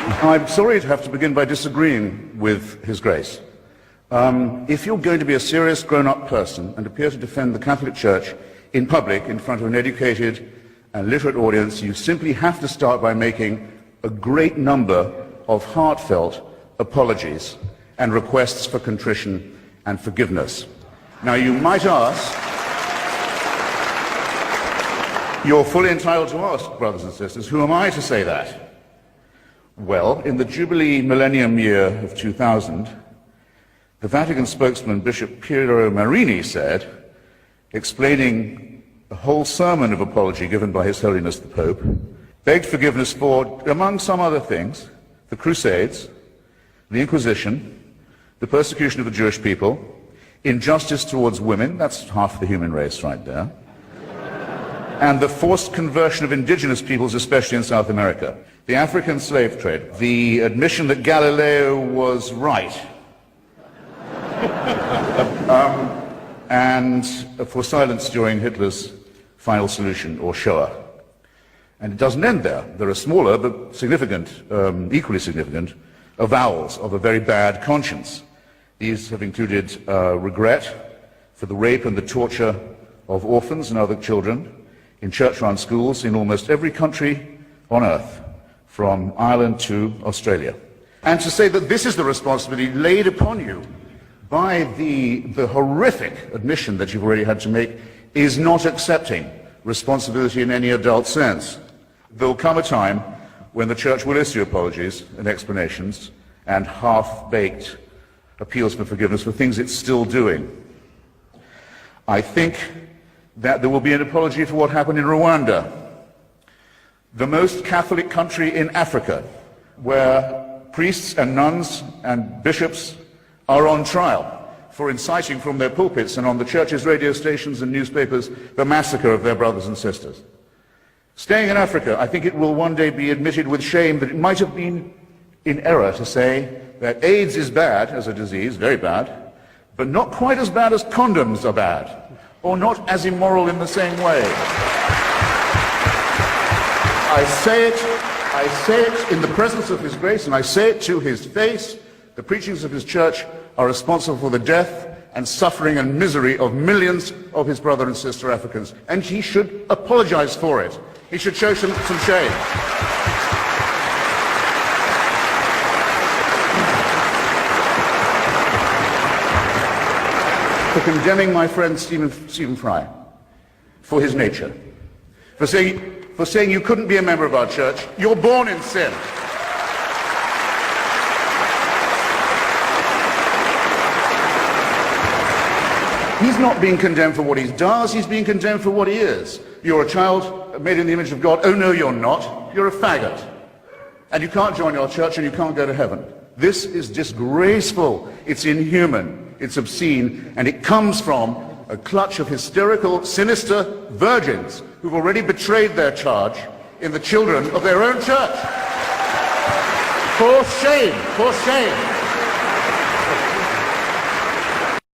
I'm sorry to have to begin by disagreeing with His Grace. If you're going to be a serious grown-up person and appear to defend the Catholic Church in public in front of an educated and literate audience, you simply have to start by making a great number of heartfelt apologies and requests for contrition and forgiveness. Now, you might ask, you're fully entitled to ask, brothers and sisters, who am I to say that? Well, in the Jubilee Millennium Year of 2000, the Vatican spokesman, Bishop Piero Marini, said, explaining a whole sermon of apology given by His Holiness the Pope, begged forgiveness for, among some other things, the Crusades, the Inquisition, the persecution of the Jewish people, injustice towards women, that's half the human race right there, and the forced conversion of indigenous peoples, especially in South America, the African slave trade, the admission that Galileo was right, and for silence during Hitler's final solution, or Shoah. And it doesn't end there. There are smaller but significant, equally significant, avowals of a very bad conscience. These have included regret for the rape and the torture of orphans and other children in church-run schools in almost every country on earth, from Ireland to Australia. And to say that this is the responsibility laid upon you by the horrific admission that you've already had to make is not accepting responsibility in any adult sense. There will come a time when the Church will issue apologies and explanations and half-baked appeals for forgiveness for things it's still doing. I think that there will be an apology for what happened in Rwanda, the most Catholic country in Africa, where priests and nuns and bishops are on trial for inciting from their pulpits and on the church's radio stations and newspapers the massacre of their brothers and sisters. Staying in Africa, I think it will one day be admitted with shame that it might have been in error to say that AIDS is bad as a disease, very bad, but not quite as bad as condoms are bad, or not as immoral in the same way. I say it in the presence of His Grace, and I say it to His face. The preachings of His Church are responsible for the death and suffering and misery of millions of His brother and sister Africans, and He should apologize for it. He should show some shame. For condemning my friend Stephen Fry for his nature, for saying you couldn't be a member of our church. You're born in sin. He's not being condemned for what he does, he's being condemned for what he is. You're a child made in the image of God. Oh no, you're not. You're a faggot. And you can't join our church and you can't go to heaven. This is disgraceful. It's inhuman. It's obscene. And it comes from a clutch of hysterical, sinister virgins who've already betrayed their charge in the children of their own church. For shame, for shame.